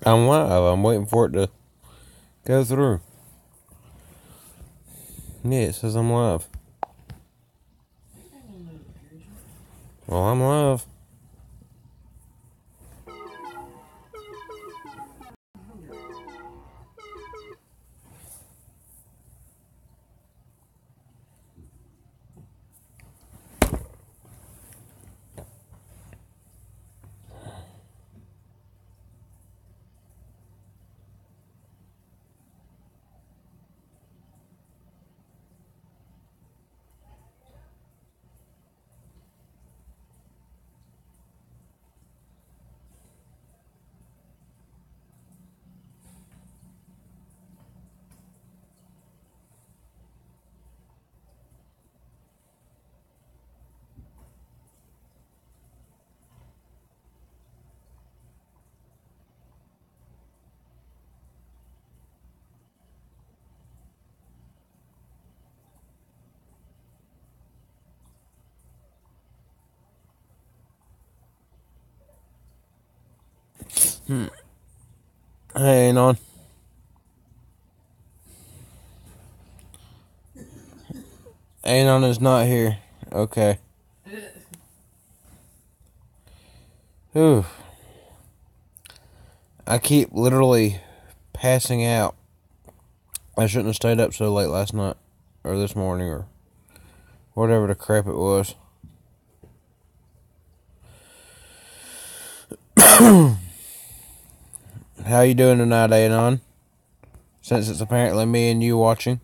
I'm live. I'm waiting for it to go through. Yeah, it says I'm live. Well, I'm live. Hey, Anon. Anon is not here. Okay. Whew. I keep literally passing out. I shouldn't have stayed up so late last night. Or this morning, or whatever the crap it was. How you doing tonight, Anon? Since it's apparently me and you watching.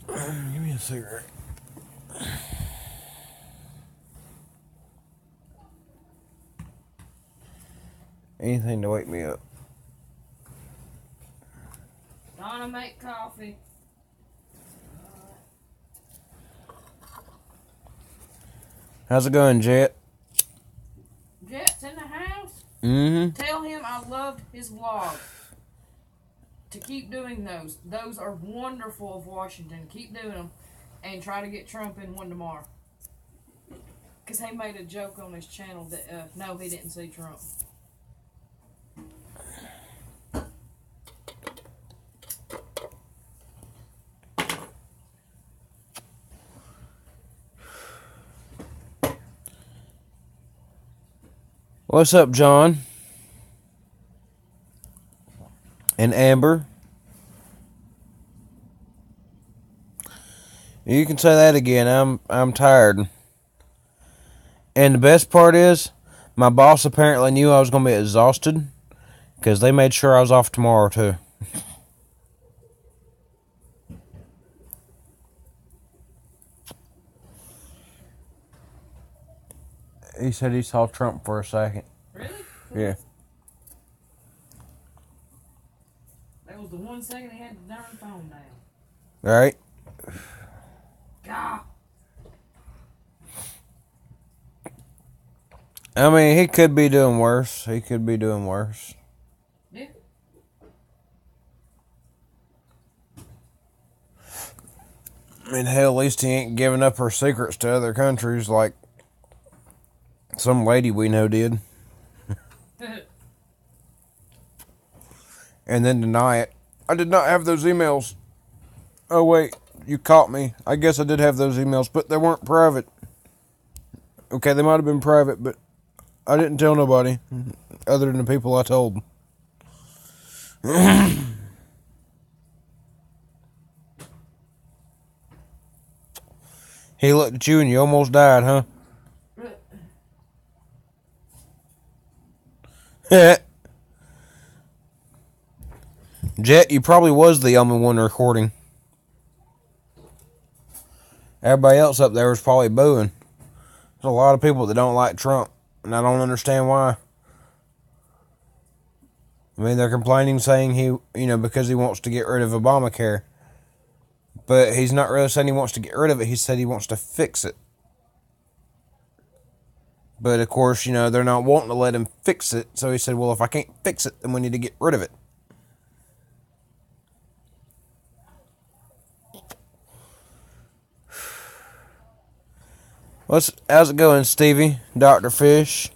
Give me a cigarette. Anything to wake me up. Donna, make coffee. How's it going, Jet? Jet's in the house. Mm-hmm. Tell him I loved his vlog. To keep doing those. Those are wonderful of Washington. Keep doing them. And try to get Trump in one tomorrow. Because he made a joke on his channel that, no, he didn't see Trump. What's up, John? And Amber? You can say that again. I'm tired. And the best part is, my boss apparently knew I was going to be exhausted, because they made sure I was off tomorrow, too. He said he saw Trump for a second. Really? Yeah. That was the 1 second he had the darn phone down. Right? God. I mean, he could be doing worse. He could be doing worse. Yeah. I mean, hell, at least he ain't giving up her secrets to other countries like some lady we know did. And then deny it. I did not have those emails. Oh, wait. You caught me. I guess I did have those emails, but they weren't private. Okay, they might have been private, but I didn't tell nobody other than the people I told. He looked at you and you almost died, huh? Jet, you probably was the only one recording. Everybody else up there was probably booing. There's a lot of people that don't like Trump, and I don't understand why. I mean, they're complaining, saying because he wants to get rid of Obamacare. But he's not really saying he wants to get rid of it. He said he wants to fix it. But, of course, you know, they're not wanting to let him fix it. So he said, well, if I can't fix it, then we need to get rid of it. How's it going, Stevie? Dr. Fish?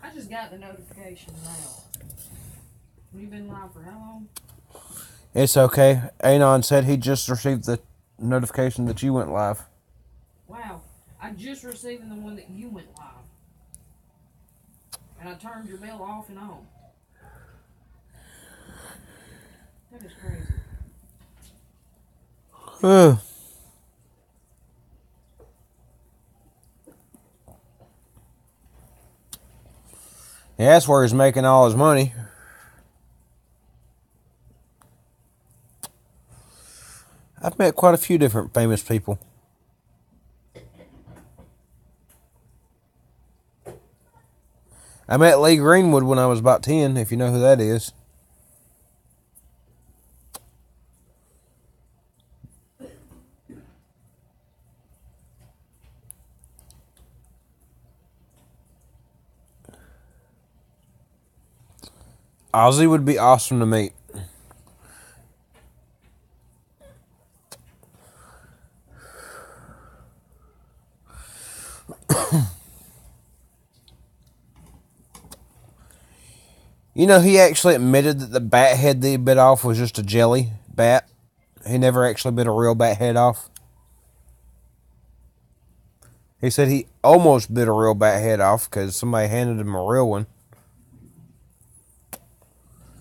I just got the notification now. You've been live for how long? It's okay. Anon said he just received the notification that you went live. Wow. I just received the one that you went live. And I turned your bell off and on. That is crazy. Yeah, that's where he's making all his money. I've met quite a few different famous people. I met Lee Greenwood when I was about 10, if you know who that is. Ozzy would be awesome to meet. You know, he actually admitted that the bat head that he bit off was just a jelly bat. He never actually bit a real bat head off. He said he almost bit a real bat head off because somebody handed him a real one.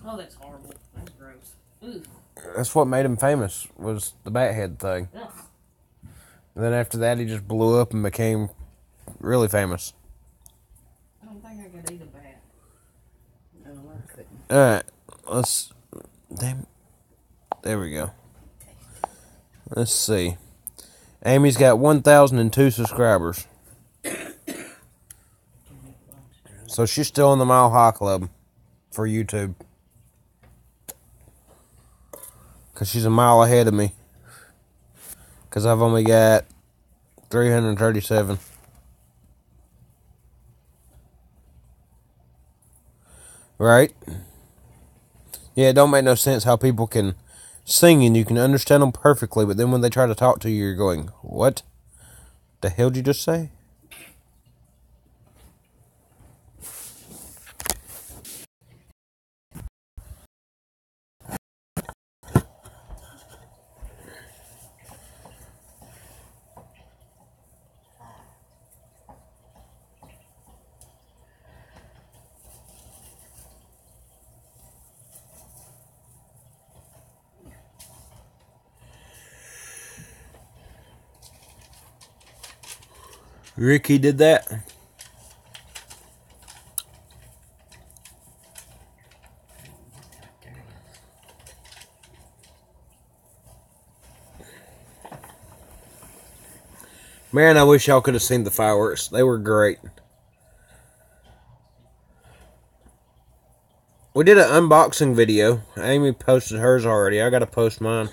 Oh, that's horrible. That's gross. Ugh. That's what made him famous, was the bat head thing. Ugh. And then after that, he just blew up and became really famous. I don't think I could eat a bat. No, I couldn't. Alright, let's... Damn. There we go. Let's see. Amy's got 1,002 subscribers. So she's still in the Mile High Club for YouTube. Because she's a mile ahead of me. Because I've only got 337. Right? Yeah, it don't make no sense how people can sing and you can understand them perfectly, but then when they try to talk to you, you're going, what the hell did you just say? Ricky did that. Man, I wish y'all could have seen the fireworks. They were great. We did an unboxing video. Amy posted hers already. I gotta post mine.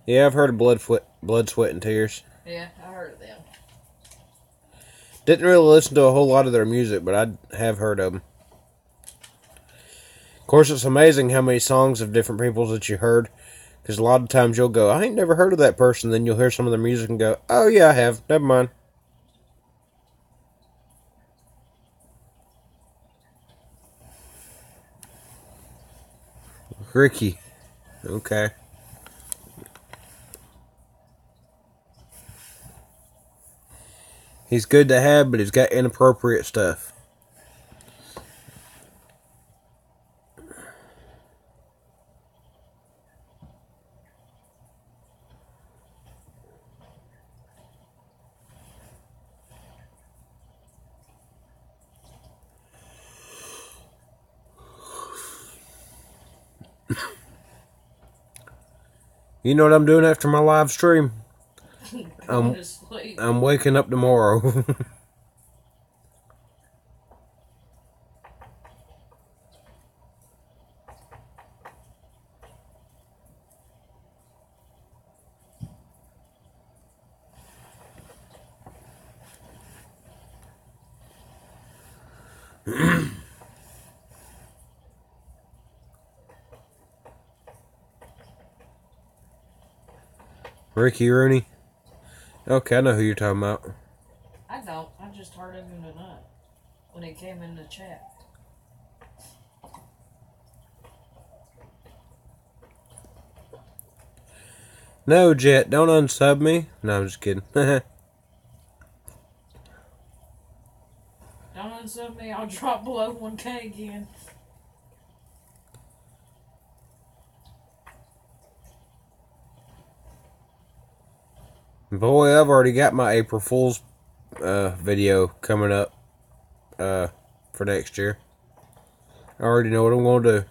Yeah, I've heard of Blood, Sweat, and Tears. Yeah, I heard of them. Didn't really listen to a whole lot of their music, but I have heard of them. Of course, it's amazing how many songs of different people that you heard. Because a lot of times you'll go, I ain't never heard of that person. Then you'll hear some of their music and go, oh yeah, I have. Never mind. Ricky. Okay. He's good to have, but he's got inappropriate stuff. You know what I'm doing after my live stream? Going to sleep. I'm waking up tomorrow. Ricky Rooney? Okay, I know who you're talking about. I don't. I just heard of him tonight when he came in the chat. No, Jet, don't unsub me. No, I'm just kidding. Don't unsub me. I'll drop below 1K again. Boy, I've already got my April Fool's video coming up for next year. I already know what I'm going to do.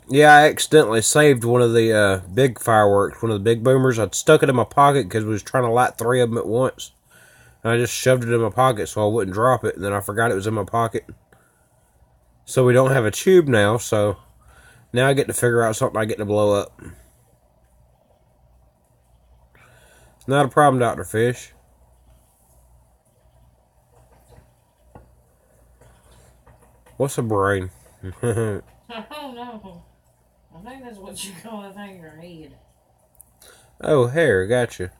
Yeah, I accidentally saved one of the big fireworks, one of the big boomers. I'd stuck it in my pocket because we was trying to light 3 of them at once. And I just shoved it in my pocket so I wouldn't drop it. And then I forgot it was in my pocket. So we don't have a tube now, so now I get to figure out something I get to blow up. Not a problem, Dr. Fish. What's a brain? I don't know. I think that's what you call a thing in your head. Oh, hair, gotcha.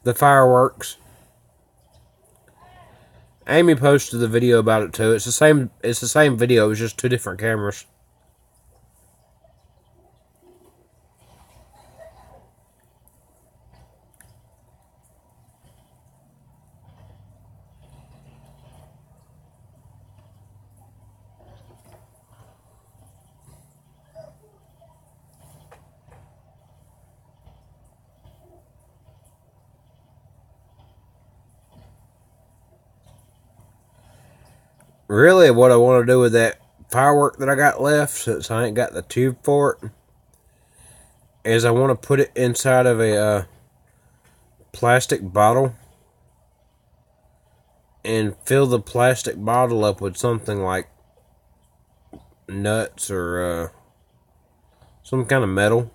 The fireworks. Amy posted the video about it too. It's the same video, it's just 2 different cameras. Really, what I want to do with that firework that I got left, since I ain't got the tube for it, is I want to put it inside of a plastic bottle and fill the plastic bottle up with something like nuts or some kind of metal,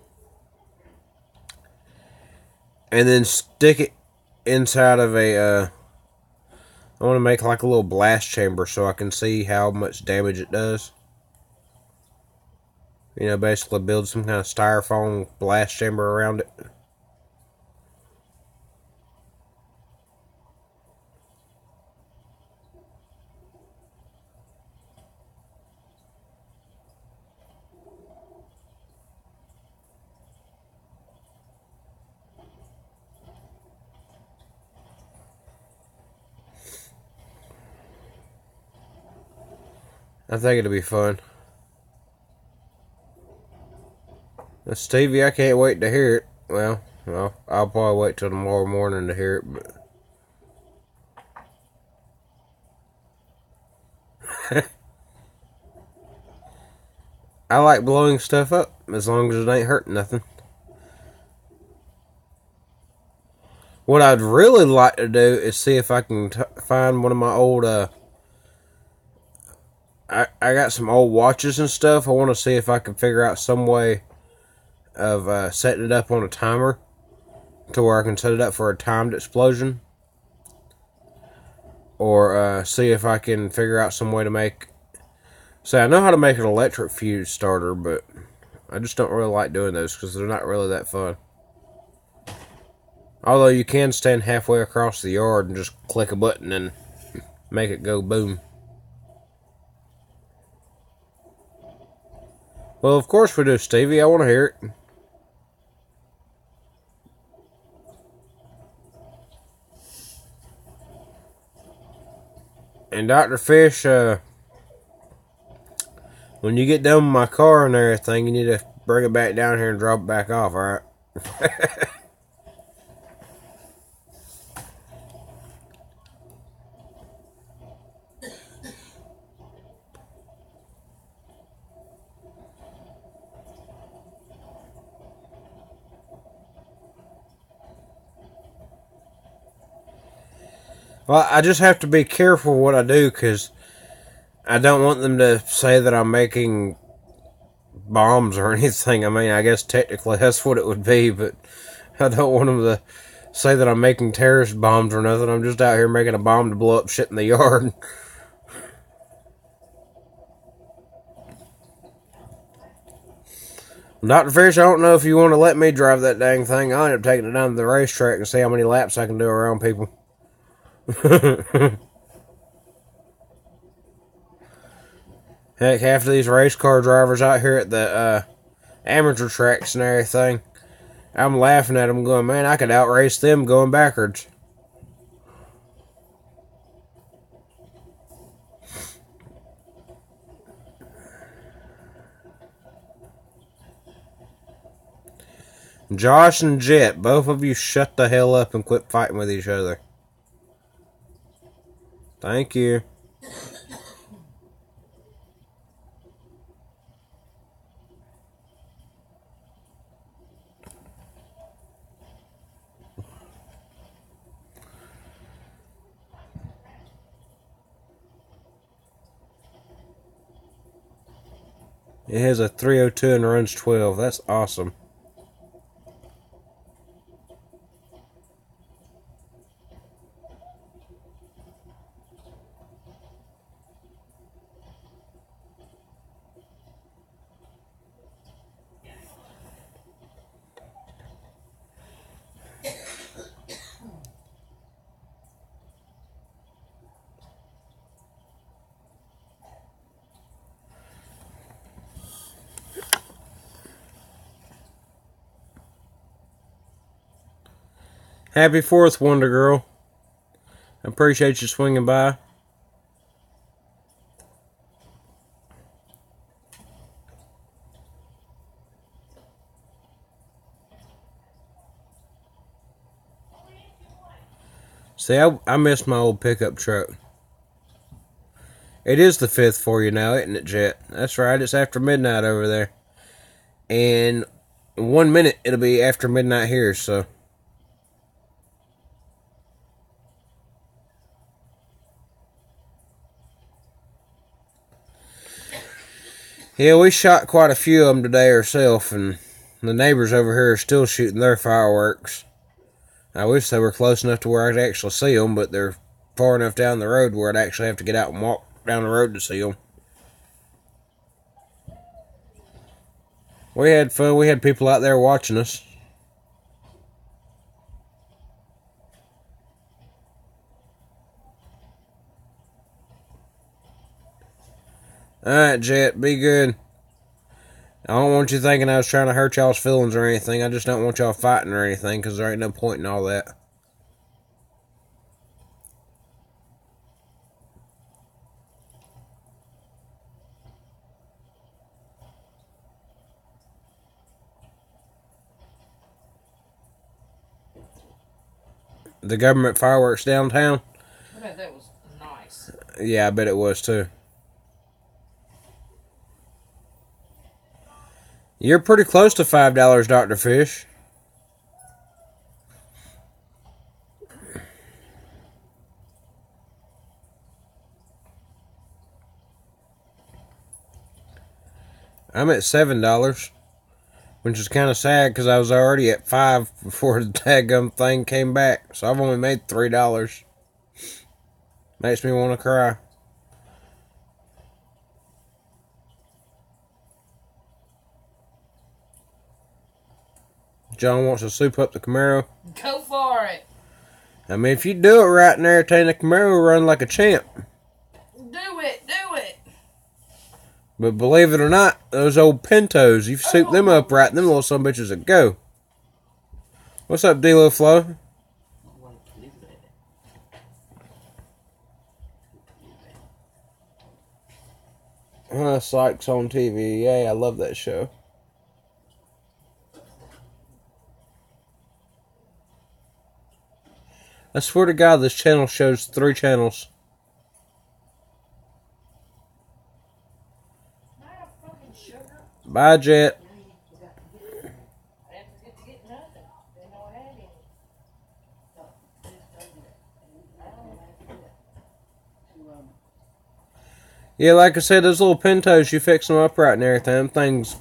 and then stick it inside of a I want to make like a little blast chamber so I can see how much damage it does. You know, basically build some kind of styrofoam blast chamber around it. I think it'll be fun. Stevie, I can't wait to hear it. Well, I'll probably wait till tomorrow morning to hear it, but I like blowing stuff up as long as it ain't hurting nothing. What I'd really like to do is see if I can find one of my old I got some old watches and stuff. I want to see if I can figure out some way of setting it up on a timer to where I can set it up for a timed explosion. Or see if I can figure out some way to make... I know how to make an electric fuse starter, but I just don't really like doing those because they're not really that fun. Although you can stand halfway across the yard and just click a button and make it go boom. Well, of course we do, Stevie. I want to hear it. And Dr. Fish, when you get done with my car and everything, you need to bring it back down here and drop it back off, alright? Well, I just have to be careful what I do, because I don't want them to say that I'm making bombs or anything. I mean, I guess technically that's what it would be, but I don't want them to say that I'm making terrorist bombs or nothing. I'm just out here making a bomb to blow up shit in the yard. Dr. Fish, I don't know if you want to let me drive that dang thing. I'll end up taking it down to the racetrack and see how many laps I can do around people. Heck, half of these race car drivers out here at the amateur tracks and everything, I'm laughing at them going, man, I could outrace them going backwards. Josh and Jet, both of you shut the hell up and quit fighting with each other. Thank you. It has a 302 and runs 12. That's awesome. Happy 4th, Wonder Girl. I appreciate you swinging by. See, I miss my old pickup truck. It is the 5th for you now, isn't it, Jet? That's right, it's after midnight over there. And 1 minute, it'll be after midnight here, so... Yeah, we shot quite a few of them today ourselves, and the neighbors over here are still shooting their fireworks. I wish they were close enough to where I could actually see them, but they're far enough down the road where I'd actually have to get out and walk down the road to see them. We had fun. We had people out there watching us. Alright, Jet, be good. I don't want you thinking I was trying to hurt y'all's feelings or anything. I just don't want y'all fighting or anything, because there ain't no point in all that. The government fireworks downtown? I bet that was nice. Yeah, I bet it was too. You're pretty close to $5, Dr. Fish. I'm at $7, which is kind of sad because I was already at $5 before the daggum thing came back. So I've only made $3. Makes me want to cry. John wants to soup up the Camaro. Go for it. I mean, if you do it right and everything, the Camaro will run like a champ. Do it. Do it. But believe it or not, those old Pintos, you soup them up right, them little son of bitches that go. What's up, D-Lo Flo? Irma Sykes on TV. Yay, I love that show. I swear to God, this channel shows 3 channels. Bye, Jet. Yeah, like I said, those little Pintos, you fix them up right and everything. Them things,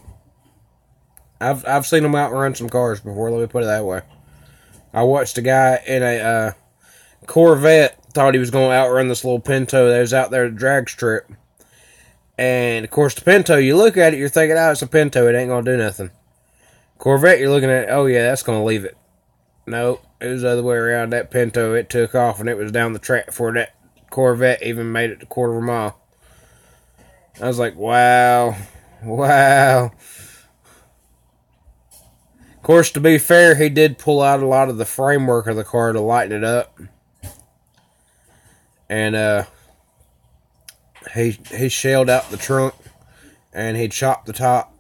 I've seen them outrun some cars before. Let me put it that way. I watched a guy in a Corvette, thought he was going to outrun this little Pinto that was out there at a drag strip. And, of course, the Pinto, you look at it, you're thinking, oh, it's a Pinto, it ain't going to do nothing. Corvette, you're looking at it, oh, yeah, that's going to leave it. Nope, it was the other way around. That Pinto, it took off, and it was down the track before that Corvette even made it a quarter of a mile. I was like, wow. Wow. Of course, to be fair, he did pull out a lot of the framework of the car to lighten it up. And, he shelled out the trunk, and he chopped the top.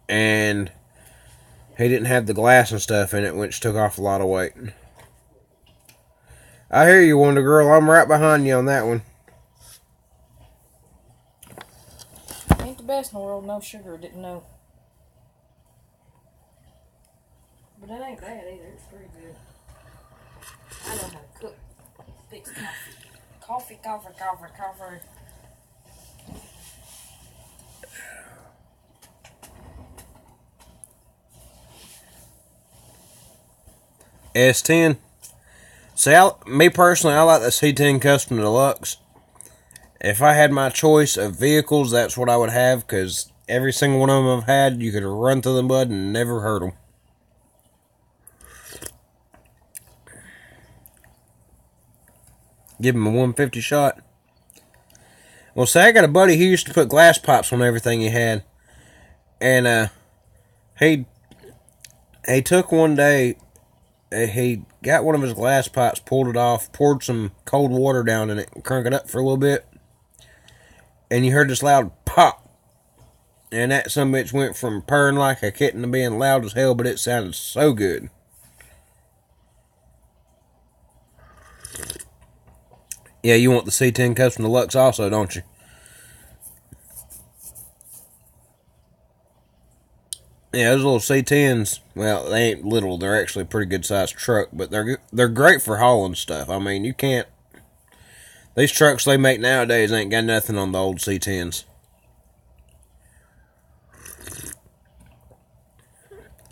And he didn't have the glass and stuff in it, which took off a lot of weight. I hear you, Wonder Girl. I'm right behind you on that one. Ain't the best in the world, no sugar, didn't know. But that ain't bad either, it's pretty good. I know how to cook, fix coffee. Coffee. S10. See, me personally, I like the C10 Custom Deluxe. If I had my choice of vehicles, that's what I would have, because every single one of them I've had, you could run through the mud and never hurt them. Give him a 150 shot. Well, say I got a buddy who used to put glass pops on everything he had. And, he took one day, he got one of his glass pops, pulled it off, poured some cold water down in it, and cranked it up for a little bit. And you heard this loud pop. And that sumbitch went from purring like a kitten to being loud as hell, but it sounded so good. Yeah, you want the C10 Custom Deluxe also, don't you? Yeah, those little C10s, well, they ain't little. They're actually a pretty good sized truck, but they're great for hauling stuff. I mean, you can't... These trucks they make nowadays ain't got nothing on the old C10s.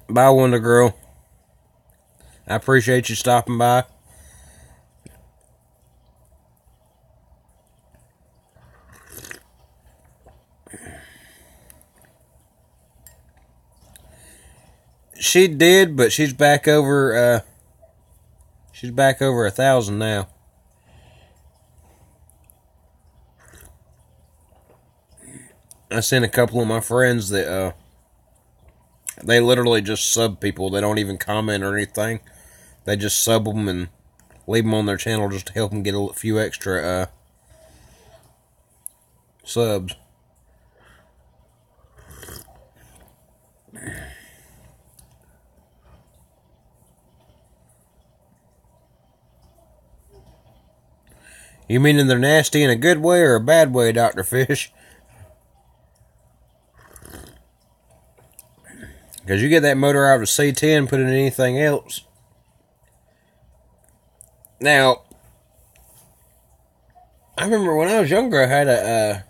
Bye, Wonder Girl. I appreciate you stopping by. She did, but she's back over 1,000 now. I sent a couple of my friends that they literally just sub people. They don't even comment or anything. They just sub them and leave them on their channel just to help them get a few extra subs. You mean they're nasty in a good way or a bad way, Dr. Fish? Because you get that motor out of a C10, put it in anything else. Now, I remember when I was younger, I had a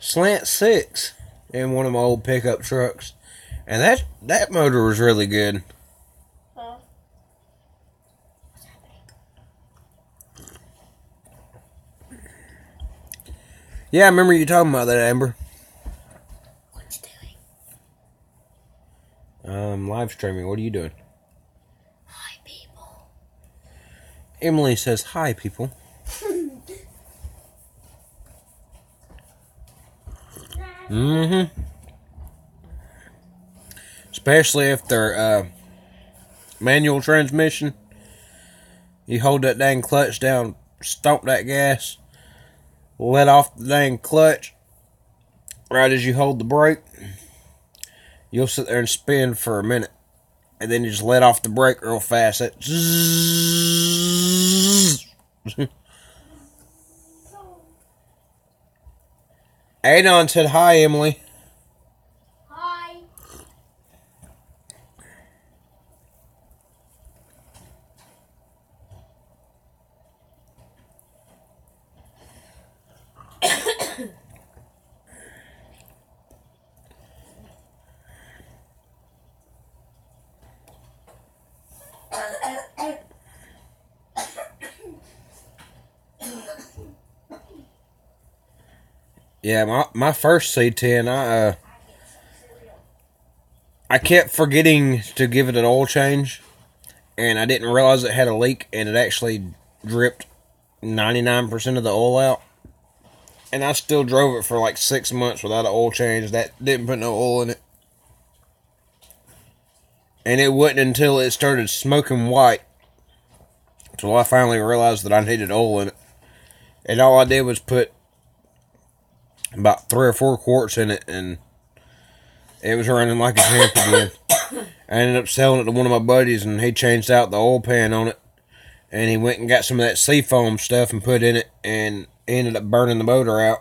Slant 6 in one of my old pickup trucks. And that motor was really good. Yeah, I remember you talking about that, Amber. What you doing? Live streaming. What are you doing? Hi, people. Emily says, hi, people. Mm-hmm. Especially if they're manual transmission. You hold that dang clutch down, stomp that gas, let off the dang clutch, right as you hold the brake, you'll sit there and spin for a minute. And then you just let off the brake real fast. That zzz. Adon said hi, Emily. Hi. Yeah, my first C10, I kept forgetting to give it an oil change, and I didn't realize it had a leak, and it actually dripped 99% of the oil out. And I still drove it for like 6 months without an oil change. That didn't put no oil in it. And it wasn't until it started smoking white until I finally realized that I needed oil in it. And all I did was put about 3 or 4 quarts in it, and it was running like a champ again. I ended up selling it to one of my buddies, and he changed out the oil pan on it. And he went and got some of that seafoam stuff and put in it, and ended up burning the motor out.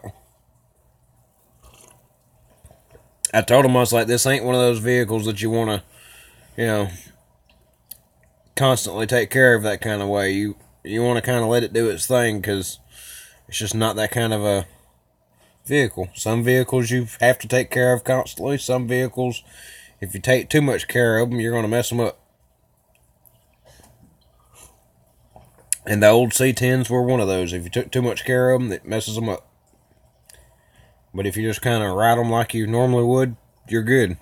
I told him, I was like, this ain't one of those vehicles that you want to, constantly take care of that kind of way. You want to kind of let it do its thing, because it's just not that kind of a vehicle. Some vehicles you have to take care of constantly. Some vehicles, if you take too much care of them, you're going to mess them up. And the old C10s were one of those. If you took too much care of them, it messes them up. But if you just kind of ride them like you normally would, you're good.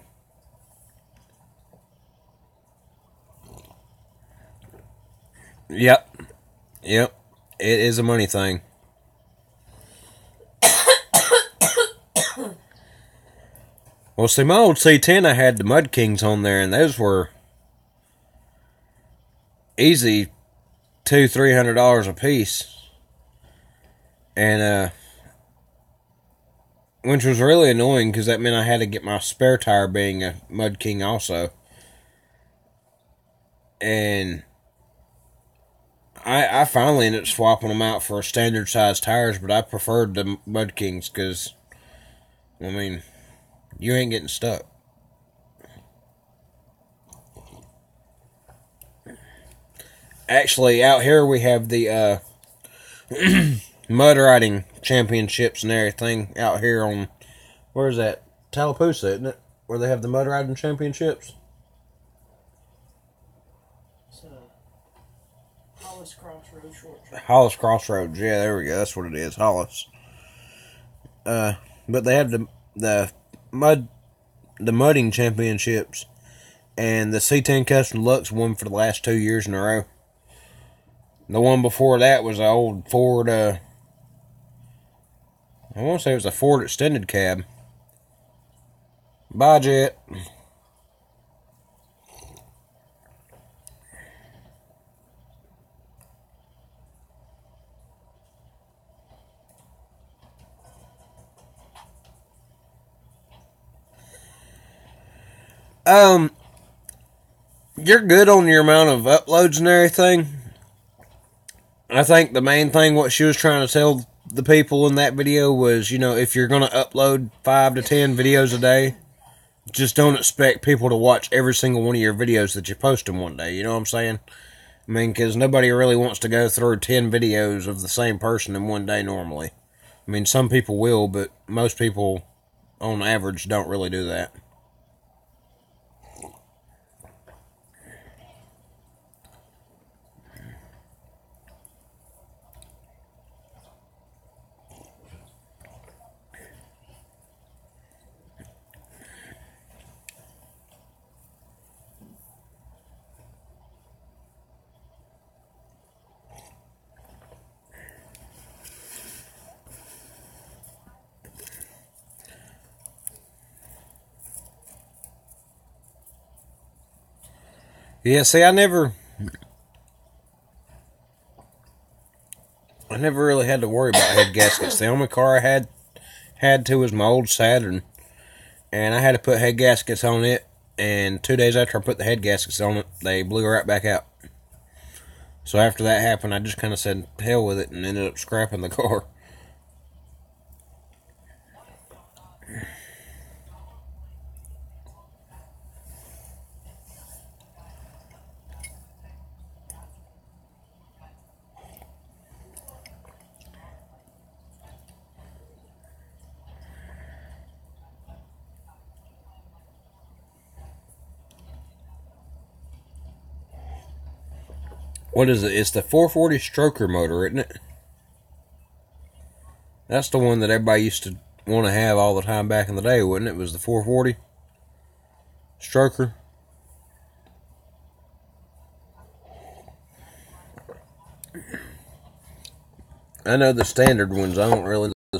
Yep. It is a money thing. Well, see, my old C10, I had the Mud Kings on there, and those were easy $200-300 a piece. And, which was really annoying, because that meant I had to get my spare tire being a Mud King also. And I finally ended up swapping them out for standard size tires, but I preferred the Mud Kings, because, I mean, you ain't getting stuck. Actually, out here we have the mud riding championships and everything out here on, where is that? Tallapoosa, isn't it? Where they have the mud riding championships? Hollis Crossroads Short Track. Hollis Crossroads, yeah, there we go. That's what it is, Hollis. But they have the mudding championships, and the C10 Custom Lux won for the last 2 years in a row. The one before that was an old Ford, I want to say it was a Ford extended cab. Bye, Jet. You're good on your amount of uploads and everything. I think the main thing what she was trying to tell the people in that video was, if you're going to upload 5 to 10 videos a day, just don't expect people to watch every single one of your videos that you post in one day. You know what I'm saying? I mean, because nobody really wants to go through 10 videos of the same person in one day normally. I mean, some people will, but most people, on average, don't really do that. Yeah, see, I never really had to worry about head gaskets. The only car I had had to was my old Saturn, and I had to put head gaskets on it, and 2 days after I put the head gaskets on it, they blew right back out. So after that happened, I just kind of said hell with it and ended up scrapping the car. What is it? It's the 440 stroker motor, isn't it? That's the one that everybody used to want to have all the time back in the day, wasn't it? It was the 440 stroker. I know the standard ones, I don't really